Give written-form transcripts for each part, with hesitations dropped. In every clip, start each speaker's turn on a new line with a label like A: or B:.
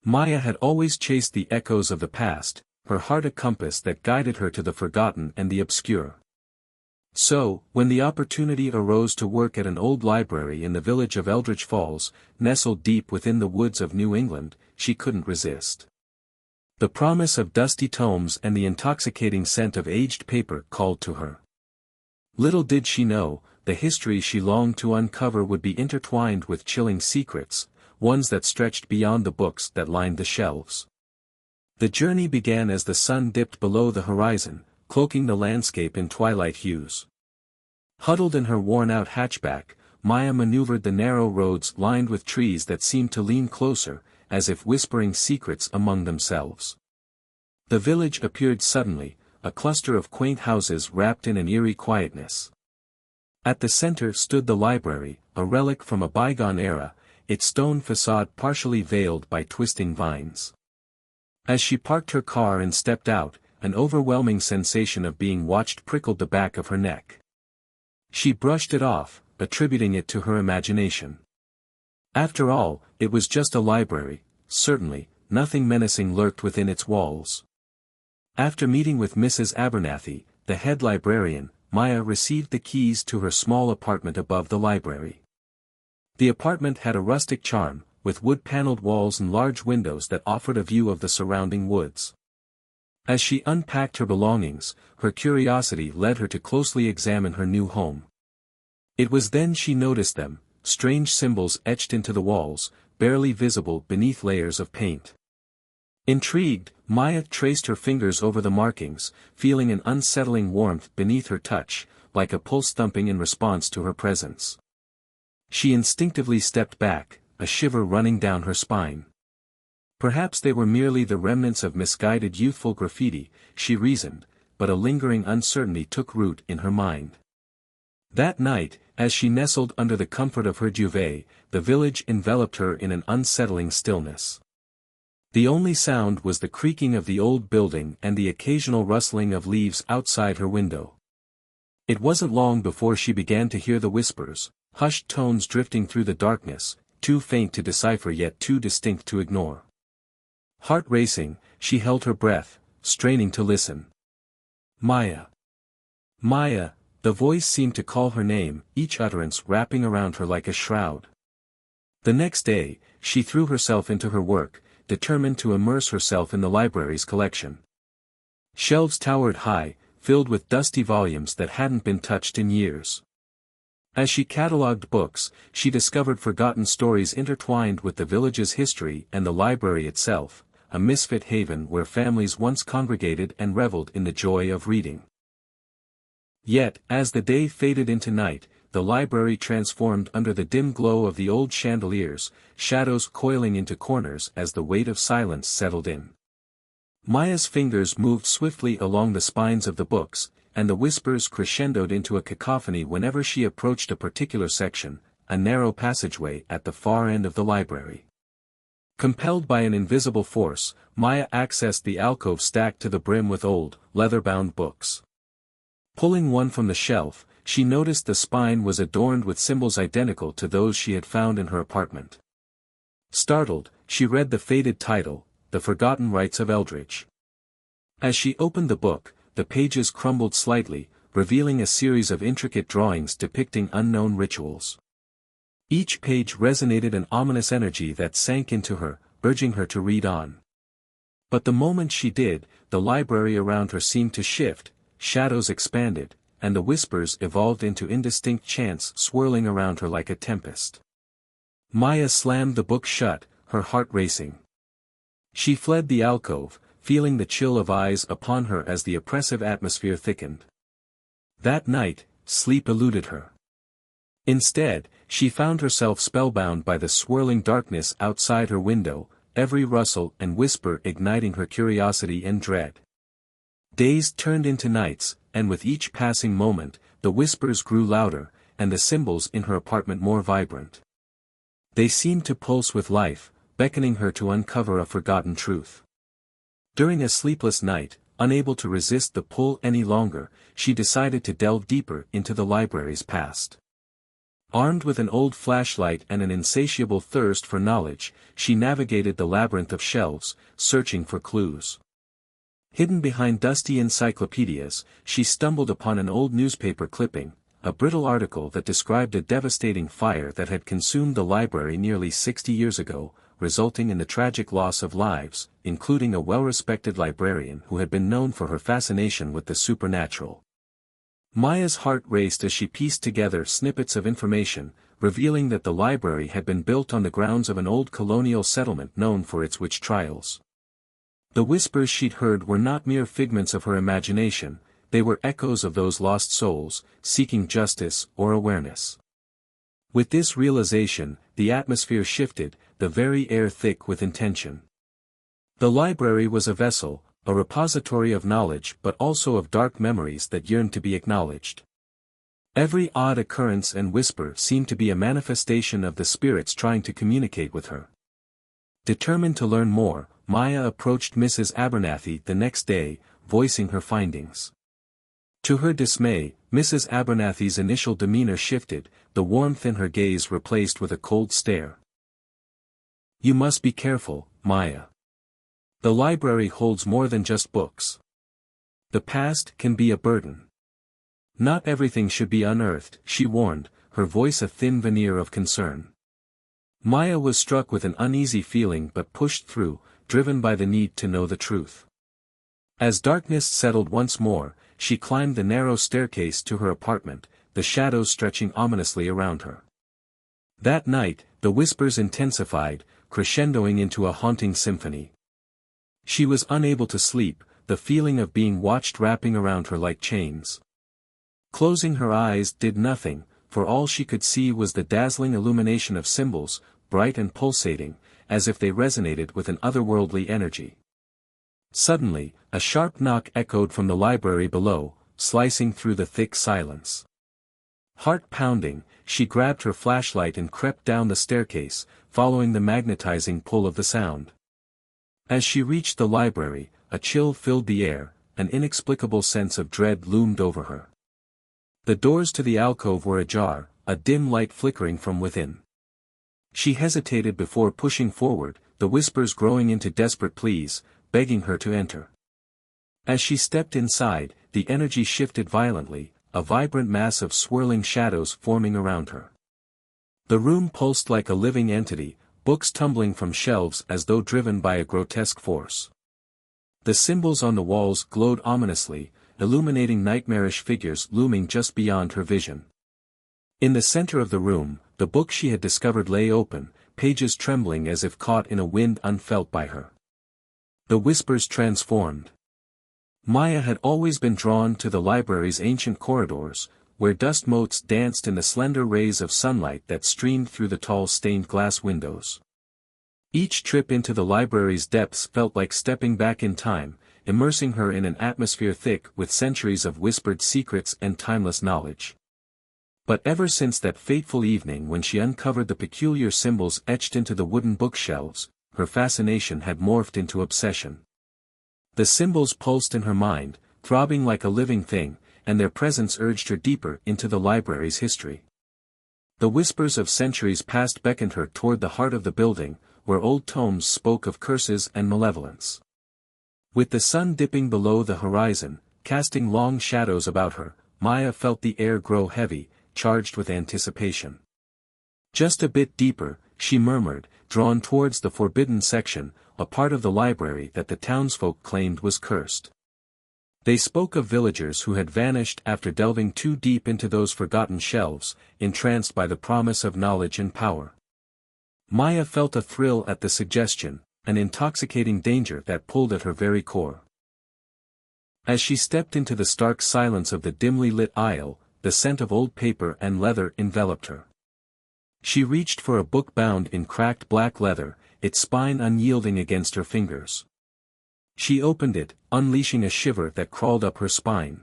A: Maya had always chased the echoes of the past, her heart a compass that guided her to the forgotten and the obscure. So, when the opportunity arose to work at an old library in the village of Eldridge Falls, nestled deep within the woods of New England, she couldn't resist. The promise of dusty tomes and the intoxicating scent of aged paper called to her. Little did she know, the history she longed to uncover would be intertwined with chilling secrets, ones that stretched beyond the books that lined the shelves. The journey began as the sun dipped below the horizon, cloaking the landscape in twilight hues. Huddled in her worn-out hatchback, Maya maneuvered the narrow roads lined with trees that seemed to lean closer, as if whispering secrets among themselves. The village appeared suddenly, a cluster of quaint houses wrapped in an eerie quietness. At the center stood the library, a relic from a bygone era, its stone facade partially veiled by twisting vines. As she parked her car and stepped out, an overwhelming sensation of being watched prickled the back of her neck. She brushed it off, attributing it to her imagination. After all, it was just a library, certainly, nothing menacing lurked within its walls. After meeting with Mrs. Abernathy, the head librarian, Maya received the keys to her small apartment above the library. The apartment had a rustic charm, with wood-paneled walls and large windows that offered a view of the surrounding woods. As she unpacked her belongings, her curiosity led her to closely examine her new home. It was then she noticed them, strange symbols etched into the walls, barely visible beneath layers of paint. Intrigued, Maya traced her fingers over the markings, feeling an unsettling warmth beneath her touch, like a pulse thumping in response to her presence. She instinctively stepped back, a shiver running down her spine. Perhaps they were merely the remnants of misguided youthful graffiti, she reasoned, but a lingering uncertainty took root in her mind. That night, as she nestled under the comfort of her duvet, the village enveloped her in an unsettling stillness. The only sound was the creaking of the old building and the occasional rustling of leaves outside her window. It wasn't long before she began to hear the whispers, hushed tones drifting through the darkness, too faint to decipher yet too distinct to ignore. Heart racing, she held her breath, straining to listen. Maya. Maya, the voice seemed to call her name, each utterance wrapping around her like a shroud. The next day, she threw herself into her work, determined to immerse herself in the library's collection. Shelves towered high, filled with dusty volumes that hadn't been touched in years. As she catalogued books, she discovered forgotten stories intertwined with the village's history and the library itself, a misfit haven where families once congregated and reveled in the joy of reading. Yet, as the day faded into night, the library transformed under the dim glow of the old chandeliers, shadows coiling into corners as the weight of silence settled in. Maya's fingers moved swiftly along the spines of the books, and the whispers crescendoed into a cacophony whenever she approached a particular section, a narrow passageway at the far end of the library. Compelled by an invisible force, Maya accessed the alcove stacked to the brim with old, leather-bound books. Pulling one from the shelf, she noticed the spine was adorned with symbols identical to those she had found in her apartment. Startled, she read the faded title, The Forgotten Rites of Eldridge. As she opened the book, the pages crumbled slightly, revealing a series of intricate drawings depicting unknown rituals. Each page resonated an ominous energy that sank into her, urging her to read on. But the moment she did, the library around her seemed to shift, shadows expanded, and the whispers evolved into indistinct chants swirling around her like a tempest. Maya slammed the book shut, her heart racing. She fled the alcove, feeling the chill of eyes upon her as the oppressive atmosphere thickened. That night, sleep eluded her. Instead, she found herself spellbound by the swirling darkness outside her window, every rustle and whisper igniting her curiosity and dread. Days turned into nights, and with each passing moment, the whispers grew louder, and the symbols in her apartment more vibrant. They seemed to pulse with life, beckoning her to uncover a forgotten truth. During a sleepless night, unable to resist the pull any longer, she decided to delve deeper into the library's past. Armed with an old flashlight and an insatiable thirst for knowledge, she navigated the labyrinth of shelves, searching for clues. Hidden behind dusty encyclopedias, she stumbled upon an old newspaper clipping, a brittle article that described a devastating fire that had consumed the library nearly 60 years ago, resulting in the tragic loss of lives, including a well-respected librarian who had been known for her fascination with the supernatural. Maya's heart raced as she pieced together snippets of information, revealing that the library had been built on the grounds of an old colonial settlement known for its witch trials. The whispers she'd heard were not mere figments of her imagination, they were echoes of those lost souls, seeking justice or awareness. With this realization, the atmosphere shifted, the very air thick with intention. The library was a vessel, a repository of knowledge but also of dark memories that yearned to be acknowledged. Every odd occurrence and whisper seemed to be a manifestation of the spirits trying to communicate with her. Determined to learn more, Maya approached Mrs. Abernathy the next day, voicing her findings. To her dismay, Mrs. Abernathy's initial demeanor shifted, the warmth in her gaze replaced with a cold stare. "You must be careful, Maya. The library holds more than just books. The past can be a burden. Not everything should be unearthed," she warned, her voice a thin veneer of concern. Maya was struck with an uneasy feeling but pushed through, driven by the need to know the truth. As darkness settled once more, she climbed the narrow staircase to her apartment, the shadows stretching ominously around her. That night, the whispers intensified, crescendoing into a haunting symphony. She was unable to sleep, the feeling of being watched wrapping around her like chains. Closing her eyes did nothing, for all she could see was the dazzling illumination of symbols, bright and pulsating, as if they resonated with an otherworldly energy. Suddenly, a sharp knock echoed from the library below, slicing through the thick silence. Heart pounding, she grabbed her flashlight and crept down the staircase, following the magnetizing pull of the sound. As she reached the library, a chill filled the air, an inexplicable sense of dread loomed over her. The doors to the alcove were ajar, a dim light flickering from within. She hesitated before pushing forward, the whispers growing into desperate pleas, begging her to enter. As she stepped inside, the energy shifted violently, a vibrant mass of swirling shadows forming around her. The room pulsed like a living entity, books tumbling from shelves as though driven by a grotesque force. The symbols on the walls glowed ominously, illuminating nightmarish figures looming just beyond her vision. In the center of the room, the book she had discovered lay open, pages trembling as if caught in a wind unfelt by her. The whispers transformed. Maya had always been drawn to the library's ancient corridors, where dust motes danced in the slender rays of sunlight that streamed through the tall stained glass windows. Each trip into the library's depths felt like stepping back in time, immersing her in an atmosphere thick with centuries of whispered secrets and timeless knowledge. But ever since that fateful evening when she uncovered the peculiar symbols etched into the wooden bookshelves, her fascination had morphed into obsession. The symbols pulsed in her mind, throbbing like a living thing, and their presence urged her deeper into the library's history. The whispers of centuries past beckoned her toward the heart of the building, where old tomes spoke of curses and malevolence. With the sun dipping below the horizon, casting long shadows about her, Maya felt the air grow heavy, charged with anticipation. Just a bit deeper, she murmured, drawn towards the forbidden section, a part of the library that the townsfolk claimed was cursed. They spoke of villagers who had vanished after delving too deep into those forgotten shelves, entranced by the promise of knowledge and power. Maya felt a thrill at the suggestion, an intoxicating danger that pulled at her very core. As she stepped into the stark silence of the dimly lit aisle, the scent of old paper and leather enveloped her. She reached for a book bound in cracked black leather, its spine unyielding against her fingers. She opened it, unleashing a shiver that crawled up her spine.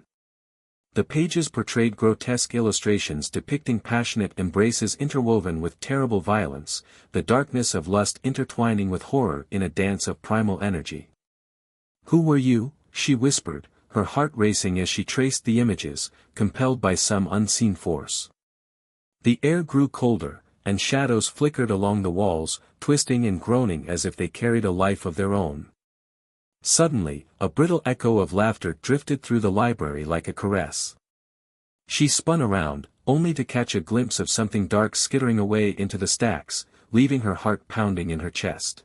A: The pages portrayed grotesque illustrations depicting passionate embraces interwoven with terrible violence, the darkness of lust intertwining with horror in a dance of primal energy. "Who were you?" she whispered, her heart racing as she traced the images, compelled by some unseen force. The air grew colder, and shadows flickered along the walls, twisting and groaning as if they carried a life of their own. Suddenly, a brittle echo of laughter drifted through the library like a caress. She spun around, only to catch a glimpse of something dark skittering away into the stacks, leaving her heart pounding in her chest.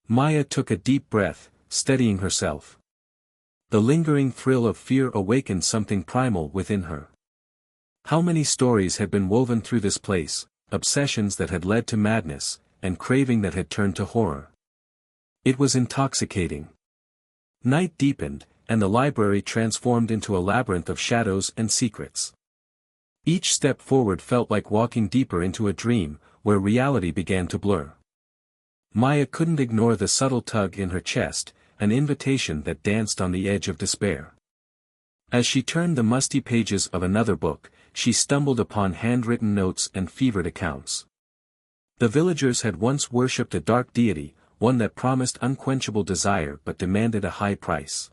A: Maya took a deep breath, steadying herself. The lingering thrill of fear awakened something primal within her. How many stories had been woven through this place, obsessions that had led to madness, and craving that had turned to horror. It was intoxicating. Night deepened, and the library transformed into a labyrinth of shadows and secrets. Each step forward felt like walking deeper into a dream, where reality began to blur. Maya couldn't ignore the subtle tug in her chest, an invitation that danced on the edge of despair. As she turned the musty pages of another book, she stumbled upon handwritten notes and fevered accounts. The villagers had once worshipped a dark deity, one that promised unquenchable desire but demanded a high price.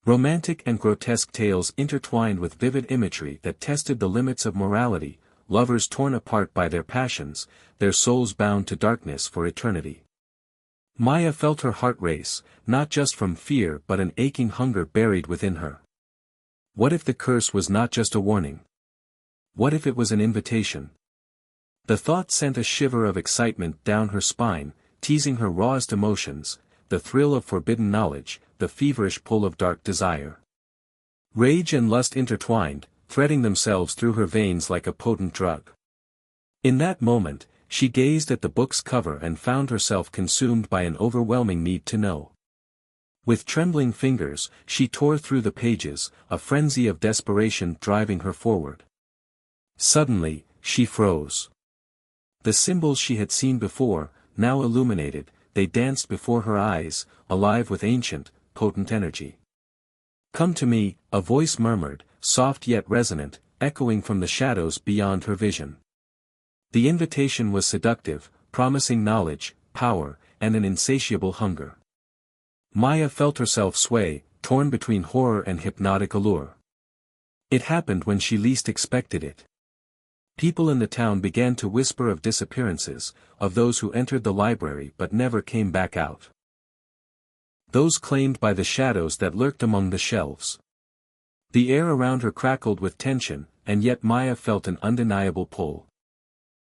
A: Romantic and grotesque tales intertwined with vivid imagery that tested the limits of morality, lovers torn apart by their passions, their souls bound to darkness for eternity. Maya felt her heart race, not just from fear but an aching hunger buried within her. What if the curse was not just a warning? What if it was an invitation? The thought sent a shiver of excitement down her spine, teasing her rawest emotions, the thrill of forbidden knowledge, the feverish pull of dark desire. Rage and lust intertwined, threading themselves through her veins like a potent drug. In that moment, she gazed at the book's cover and found herself consumed by an overwhelming need to know. With trembling fingers, she tore through the pages, a frenzy of desperation driving her forward. Suddenly, she froze. The symbols she had seen before, now illuminated, they danced before her eyes, alive with ancient, potent energy. "Come to me," a voice murmured, soft yet resonant, echoing from the shadows beyond her vision. The invitation was seductive, promising knowledge, power, and an insatiable hunger. Maya felt herself sway, torn between horror and hypnotic allure. It happened when she least expected it. People in the town began to whisper of disappearances, of those who entered the library but never came back out. Those claimed by the shadows that lurked among the shelves. The air around her crackled with tension, and yet Maya felt an undeniable pull.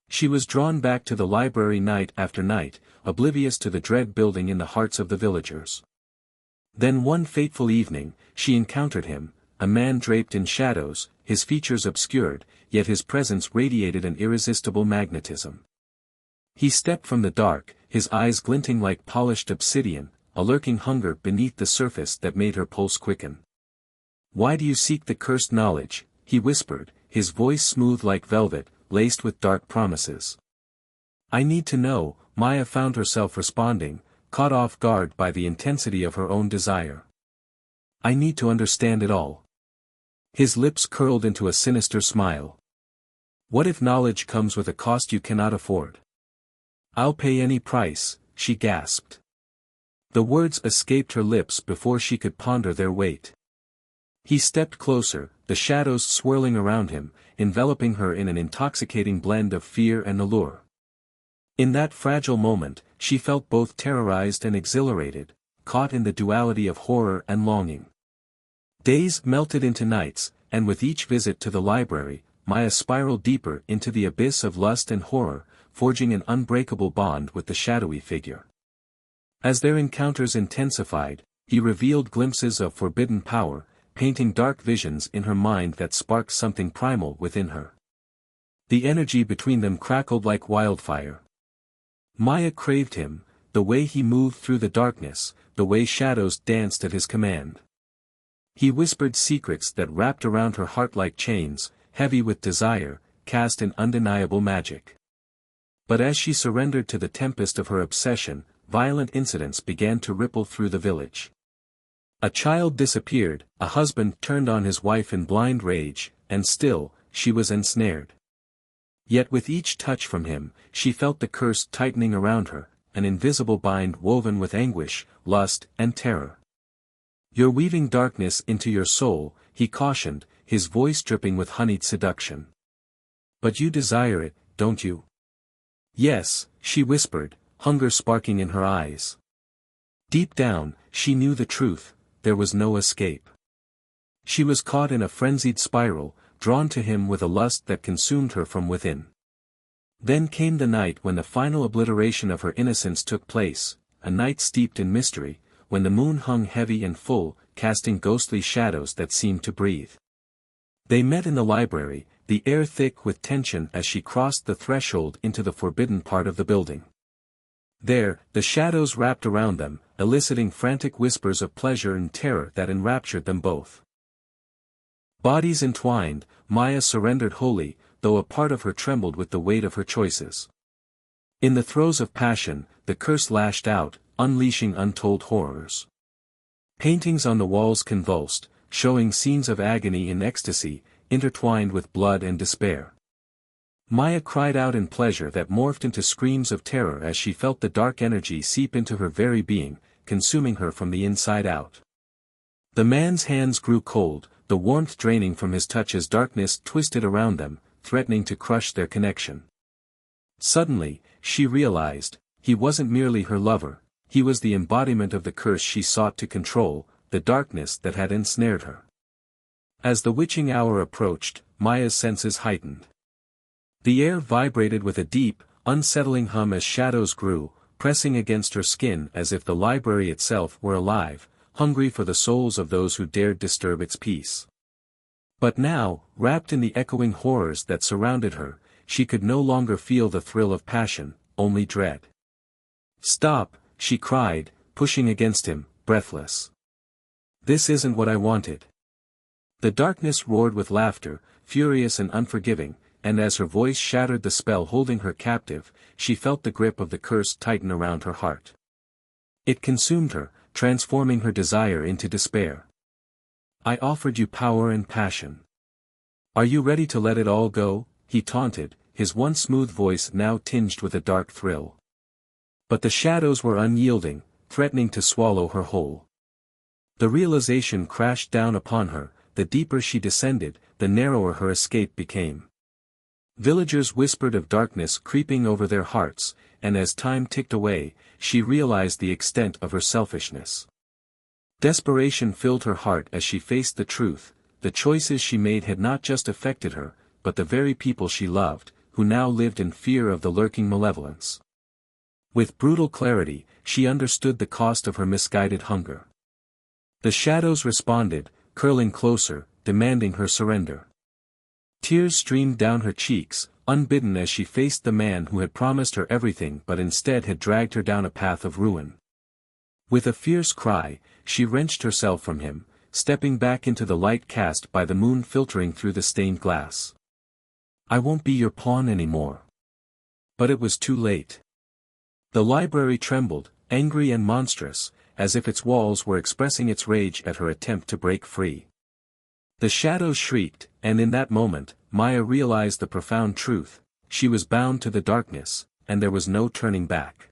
A: She was drawn back to the library night after night, oblivious to the dread building in the hearts of the villagers. Then one fateful evening, she encountered him, a man draped in shadows, his features obscured, yet his presence radiated an irresistible magnetism. He stepped from the dark, his eyes glinting like polished obsidian, a lurking hunger beneath the surface that made her pulse quicken. "Why do you seek the cursed knowledge?" he whispered, his voice smooth like velvet, laced with dark promises. "I need to know," Maya found herself responding, caught off guard by the intensity of her own desire. "I need to understand it all." His lips curled into a sinister smile. "What if knowledge comes with a cost you cannot afford?" "I'll pay any price," she gasped. The words escaped her lips before she could ponder their weight. He stepped closer, the shadows swirling around him, enveloping her in an intoxicating blend of fear and allure. In that fragile moment, she felt both terrorized and exhilarated, caught in the duality of horror and longing. Days melted into nights, and with each visit to the library, Maya spiraled deeper into the abyss of lust and horror, forging an unbreakable bond with the shadowy figure. As their encounters intensified, he revealed glimpses of forbidden power, painting dark visions in her mind that sparked something primal within her. The energy between them crackled like wildfire. Maya craved him, the way he moved through the darkness, the way shadows danced at his command. He whispered secrets that wrapped around her heart like chains, heavy with desire, cast in undeniable magic. But as she surrendered to the tempest of her obsession, violent incidents began to ripple through the village. A child disappeared, a husband turned on his wife in blind rage, and still, she was ensnared. Yet with each touch from him, she felt the curse tightening around her, an invisible bind woven with anguish, lust, and terror. "You're weaving darkness into your soul," he cautioned, his voice dripping with honeyed seduction. But you desire it, don't you? Yes, she whispered, hunger sparking in her eyes. Deep down, she knew the truth, there was no escape. She was caught in a frenzied spiral, drawn to him with a lust that consumed her from within. Then came the night when the final obliteration of her innocence took place, a night steeped in mystery, when the moon hung heavy and full, casting ghostly shadows that seemed to breathe. They met in the library, the air thick with tension as she crossed the threshold into the forbidden part of the building. There, the shadows wrapped around them, eliciting frantic whispers of pleasure and terror that enraptured them both. Bodies entwined, Maya surrendered wholly, though a part of her trembled with the weight of her choices. In the throes of passion, the curse lashed out, unleashing untold horrors. Paintings on the walls convulsed, showing scenes of agony and ecstasy, intertwined with blood and despair. Maya cried out in pleasure that morphed into screams of terror as she felt the dark energy seep into her very being, consuming her from the inside out. The man's hands grew cold, the warmth draining from his touch as darkness twisted around them, threatening to crush their connection. Suddenly, she realized, he wasn't merely her lover, he was the embodiment of the curse she sought to control, the darkness that had ensnared her. As the witching hour approached, Maya's senses heightened. The air vibrated with a deep, unsettling hum as shadows grew, pressing against her skin as if the library itself were alive, hungry for the souls of those who dared disturb its peace. But now, wrapped in the echoing horrors that surrounded her, she could no longer feel the thrill of passion, only dread. "Stop," she cried, pushing against him, breathless. "This isn't what I wanted." The darkness roared with laughter, furious and unforgiving, and as her voice shattered the spell holding her captive, she felt the grip of the curse tighten around her heart. It consumed her, transforming her desire into despair. "I offered you power and passion. Are you ready to let it all go?" he taunted, his once smooth voice now tinged with a dark thrill. But the shadows were unyielding, threatening to swallow her whole. The realization crashed down upon her, the deeper she descended, the narrower her escape became. Villagers whispered of darkness creeping over their hearts, and as time ticked away, she realized the extent of her selfishness. Desperation filled her heart as she faced the truth, the choices she made had not just affected her, but the very people she loved, who now lived in fear of the lurking malevolence. With brutal clarity, she understood the cost of her misguided hunger. The shadows responded, curling closer, demanding her surrender. Tears streamed down her cheeks, unbidden as she faced the man who had promised her everything but instead had dragged her down a path of ruin. With a fierce cry, she wrenched herself from him, stepping back into the light cast by the moon filtering through the stained glass. "I won't be your pawn anymore." But it was too late. The library trembled, angry and monstrous, as if its walls were expressing its rage at her attempt to break free. The shadows shrieked, and in that moment, Maya realized the profound truth: she was bound to the darkness, and there was no turning back.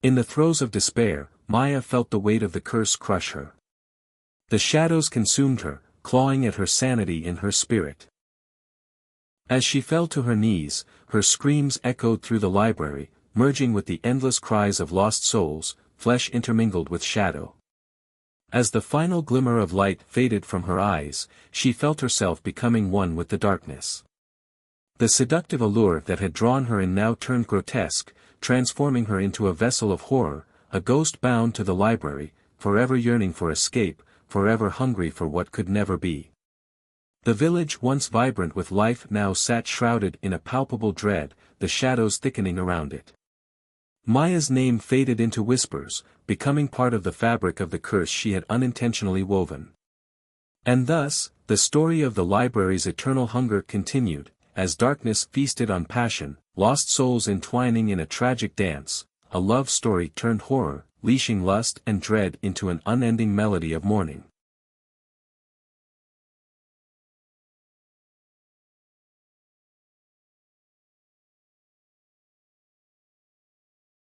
A: In the throes of despair, Maya felt the weight of the curse crush her. The shadows consumed her, clawing at her sanity and her spirit. As she fell to her knees, her screams echoed through the library, merging with the endless cries of lost souls, flesh intermingled with shadow. As the final glimmer of light faded from her eyes, she felt herself becoming one with the darkness. The seductive allure that had drawn her in now turned grotesque, transforming her into a vessel of horror, a ghost bound to the library, forever yearning for escape, forever hungry for what could never be. The village once vibrant with life now sat shrouded in a palpable dread, the shadows thickening around it. Maya's name faded into whispers, becoming part of the fabric of the curse she had unintentionally woven. And thus, the story of the library's eternal hunger continued, as darkness feasted on passion, lost souls entwining in a tragic dance, a love story turned horror, leashing lust and dread into an unending melody of mourning.